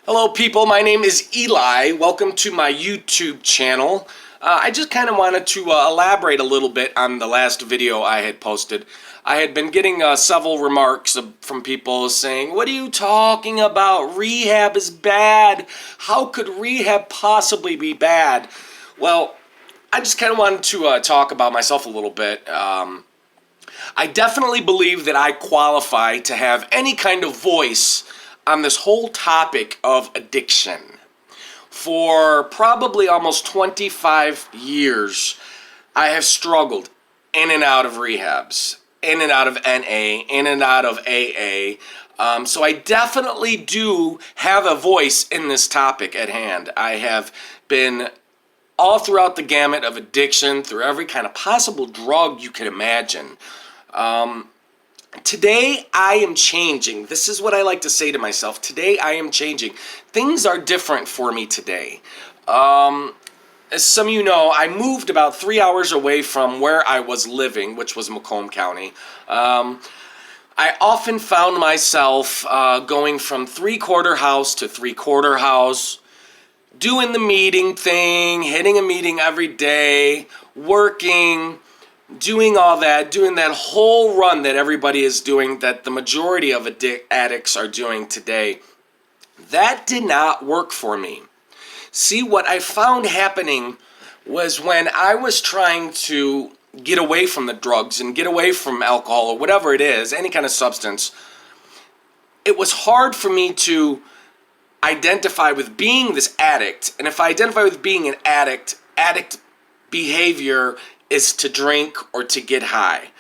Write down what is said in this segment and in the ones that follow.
Hello people, my name is Eli. Welcome to my YouTube channel. I just kind of wanted to elaborate a little bit on the last video I had posted. I had been getting several remarks from people saying, "What are you talking about? Rehab is bad. How could rehab possibly be bad?" Well, I just kind of wanted to talk about myself a little bit. I definitely believe that I qualify to have any kind of voice on this whole topic of addiction. For probably almost 25 years, I have struggled in and out of rehabs, in and out of NA, in and out of AA. So I definitely do have a voice in this topic at hand. I have been all throughout the gamut of addiction, through every kind of possible drug you can imagine. Today I am changing. This is what I like to say to myself. Today I am changing. Things are different for me today. As some of you know, I moved about 3 hours away from where I was living, which was Macomb County. I often found myself going from three-quarter house to three-quarter house, doing the meeting thing, hitting a meeting every day, working, doing all that, doing that whole run that everybody is doing, that the majority of addicts are doing today. That did not work for me. See, what I found happening was when I was trying to get away from the drugs and get away from alcohol or whatever it is, any kind of substance, it was hard for me to identify with being this addict. And if I identify with being an addict behavior is to drink or to get high.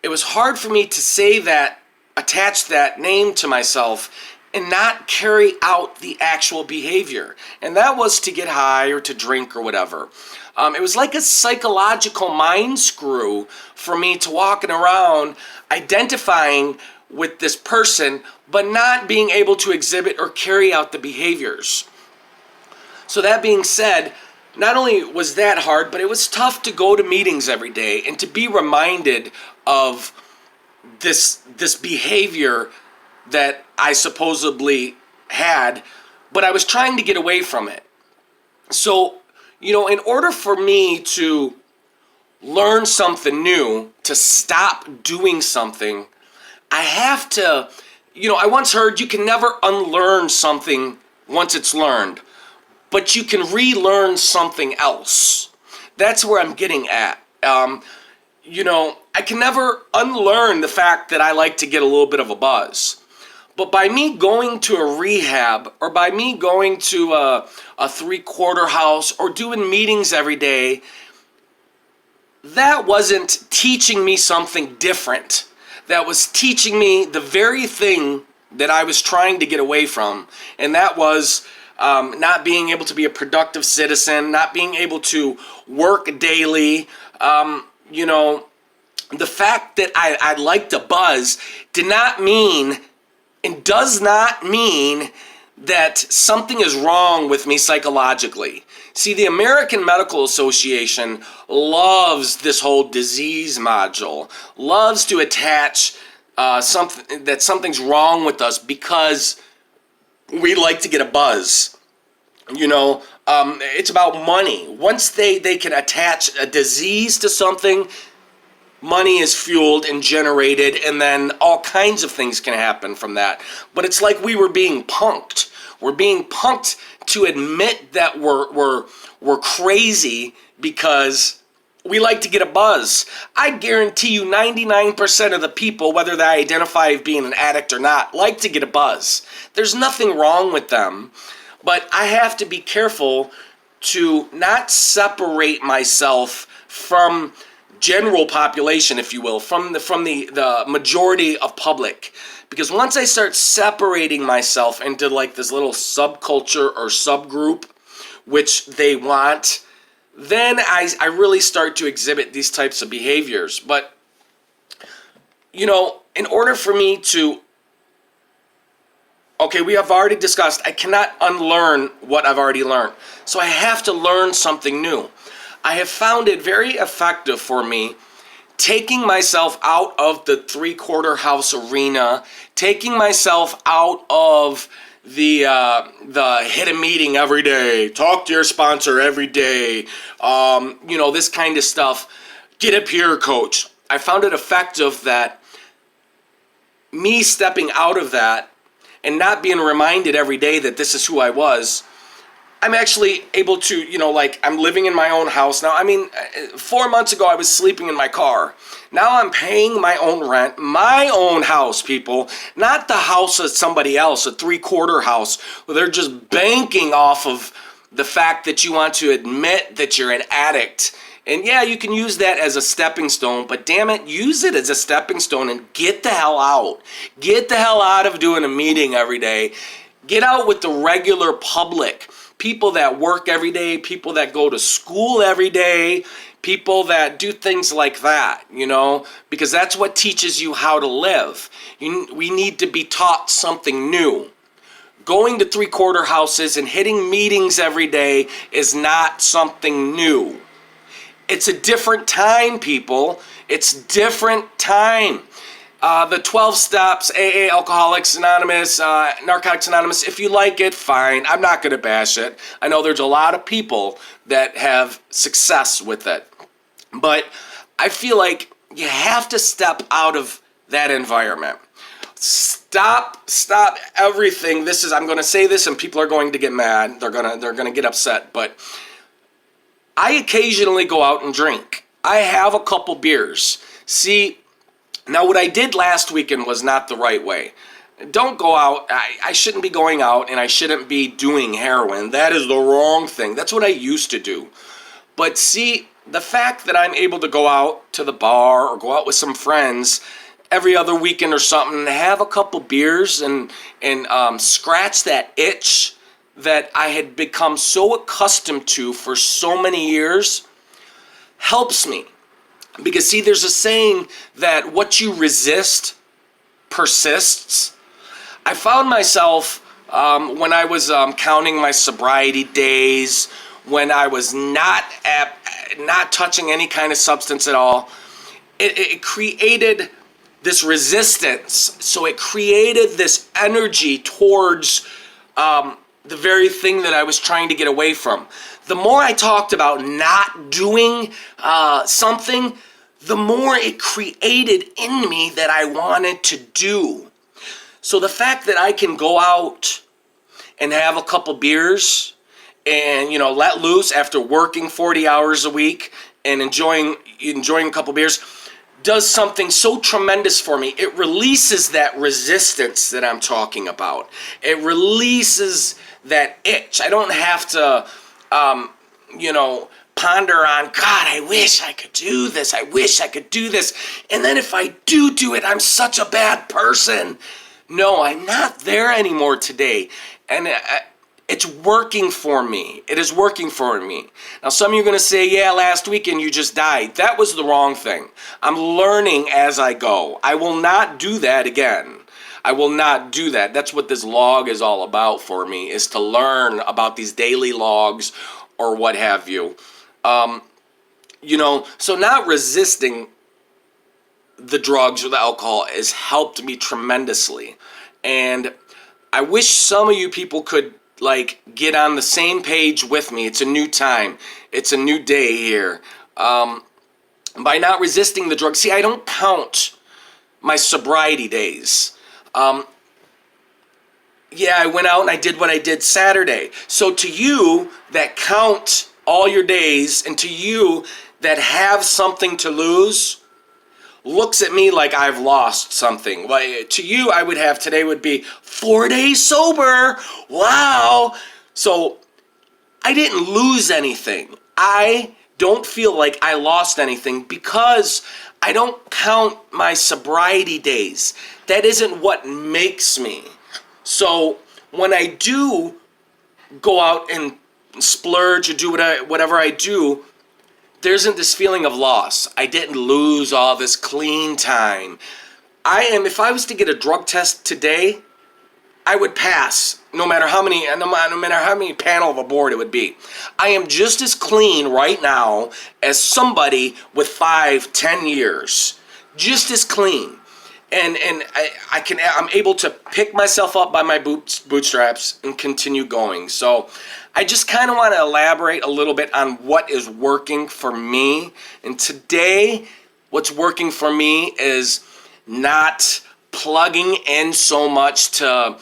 It was hard for me to say that, attach that name to myself, and not carry out the actual behavior. And that was to get high or to drink or whatever. It was like a psychological mind screw for me to walking around identifying with this person, but not being able to exhibit or carry out the behaviors. So that being said, not only was that hard, but it was tough to go to meetings every day and to be reminded of this behavior that I supposedly had, but I was trying to get away from it. So, in order for me to learn something new, to stop doing something, I have to, I once heard you can never unlearn something once it's learned, but you can relearn something else. That's where I'm getting at. I can never unlearn the fact that I like to get a little bit of a buzz. But by me going to a rehab, or by me going to a three-quarter house, or doing meetings every day, that wasn't teaching me something different. That was teaching me the very thing that I was trying to get away from, and that was not being able to be a productive citizen, not being able to work daily. The fact that I liked a buzz did not mean, and does not mean, that something is wrong with me psychologically. See, the American Medical Association loves this whole disease module, loves to attach something's wrong with us because we like to get a buzz. It's about money. Once they can attach a disease to something, money is fueled and generated, and then all kinds of things can happen from that. But it's like we were being punked. We're being punked to admit that we're crazy because we like to get a buzz. I guarantee you 99% of the people, whether they identify as being an addict or not, like to get a buzz. There's nothing wrong with them, but I have to be careful to not separate myself from general population, if you will, from the majority of public. Because once I start separating myself into like this little subculture or subgroup, which they want, then I really start to exhibit these types of behaviors. But, in order for me to, okay, we have already discussed, I cannot unlearn what I've already learned. So I have to learn something new. I have found it very effective for me taking myself out of the three-quarter house arena, taking myself out of the hit a meeting every day, talk to your sponsor every day, this kind of stuff, get a peer coach. I found it effective that me stepping out of that and not being reminded every day that this is who I was, I'm actually able to, I'm living in my own house now. 4 months ago I was sleeping in my car. Now I'm paying my own rent, my own house, people, not the house of somebody else, a 3/4 house, where they're just banking off of the fact that you want to admit that you're an addict. And yeah, you can use that as a stepping stone, but damn it, use it as a stepping stone and get the hell out. Get the hell out of doing a meeting every day. Get out with the regular public. People that work every day, people that go to school every day, people that do things like that, because that's what teaches you how to live. We need to be taught something new. Going to 3/4 houses and hitting meetings every day is not something new. It's a different time, people. It's different time. The 12 steps, AA, Alcoholics Anonymous, Narcotics Anonymous, if you like it, fine. I'm not going to bash it. I know there's a lot of people that have success with it. But I feel like you have to step out of that environment. Stop everything. I'm going to say this and people are going to get mad. They're going to get upset. But I occasionally go out and drink. I have a couple beers. See, now what I did last weekend was not the right way. Don't go out. I shouldn't be going out and I shouldn't be doing heroin. That is the wrong thing. That's what I used to do. But see, the fact that I'm able to go out to the bar or go out with some friends every other weekend or something and have a couple beers and scratch that itch that I had become so accustomed to for so many years helps me. Because see, there's a saying that what you resist persists. I found myself when I was counting my sobriety days, when I was not touching any kind of substance at all, it created this resistance. So it created this energy towards the very thing that I was trying to get away from. The more I talked about not doing something, the more it created in me that I wanted to do. So the fact that I can go out and have a couple beers and, let loose after working 40 hours a week and enjoying a couple beers does something so tremendous for me. It releases that resistance that I'm talking about. It releases that itch. I don't have to, ponder on, God, I wish I could do this. I wish I could do this. And then if I do it, I'm such a bad person. No, I'm not there anymore today. And it's working for me. It is working for me. Now, some of you are going to say, yeah, last weekend you just died. That was the wrong thing. I'm learning as I go. I will not do that again. I will not do that. That's what this log is all about for me, is to learn about these daily logs or what have you. So not resisting the drugs or the alcohol has helped me tremendously. And I wish some of you people could get on the same page with me. It's a new time. It's a new day here. By not resisting the drugs. See, I don't count my sobriety days. I went out and I did what I did Saturday. So to you that count all your days, and to you that have something to lose, looks at me like I've lost something. To you, I would have today would be 4 days sober. Wow. So I didn't lose anything. I don't feel like I lost anything because I don't count my sobriety days. That isn't what makes me. So when I do go out and splurge or do whatever I do, there isn't this feeling of loss. I didn't lose all this clean time. If I was to get a drug test today, I would pass, no matter how many panel of a board it would be. I am just as clean right now as somebody with 5-10 years. Just as clean. I'm able to pick myself up by my bootstraps and continue going. So I just kind of want to elaborate a little bit on what is working for me. And today, what's working for me is not plugging in so much to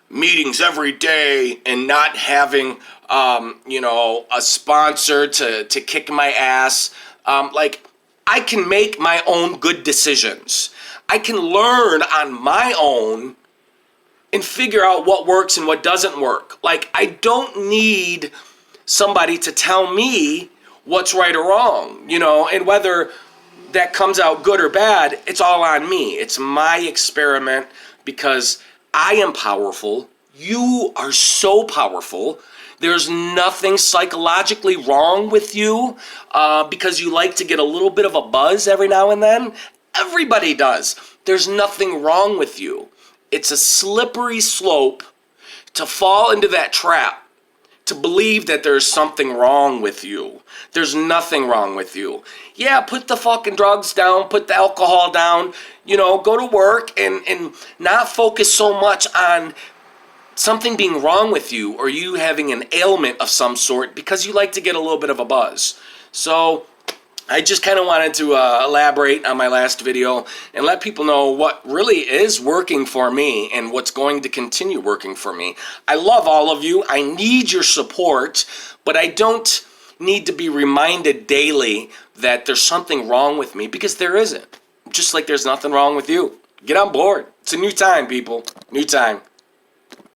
meetings every day and not having, a sponsor to kick my ass. I can make my own good decisions. I can learn on my own and figure out what works and what doesn't work. Like, I don't need somebody to tell me what's right or wrong, and whether that comes out good or bad, it's all on me. It's my experiment because I am powerful. You are so powerful. There's nothing psychologically wrong with you because you like to get a little bit of a buzz every now and then. Everybody does. There's nothing wrong with you. It's a slippery slope to fall into that trap, to believe that there's something wrong with you. There's nothing wrong with you. Yeah, put the fucking drugs down, put the alcohol down, go to work and not focus so much on something being wrong with you or you having an ailment of some sort because you like to get a little bit of a buzz. So I just kind of wanted to elaborate on my last video and let people know what really is working for me and what's going to continue working for me. I love all of you. I need your support, but I don't need to be reminded daily that there's something wrong with me because there isn't. Just like there's nothing wrong with you. Get on board. It's a new time, people. New time.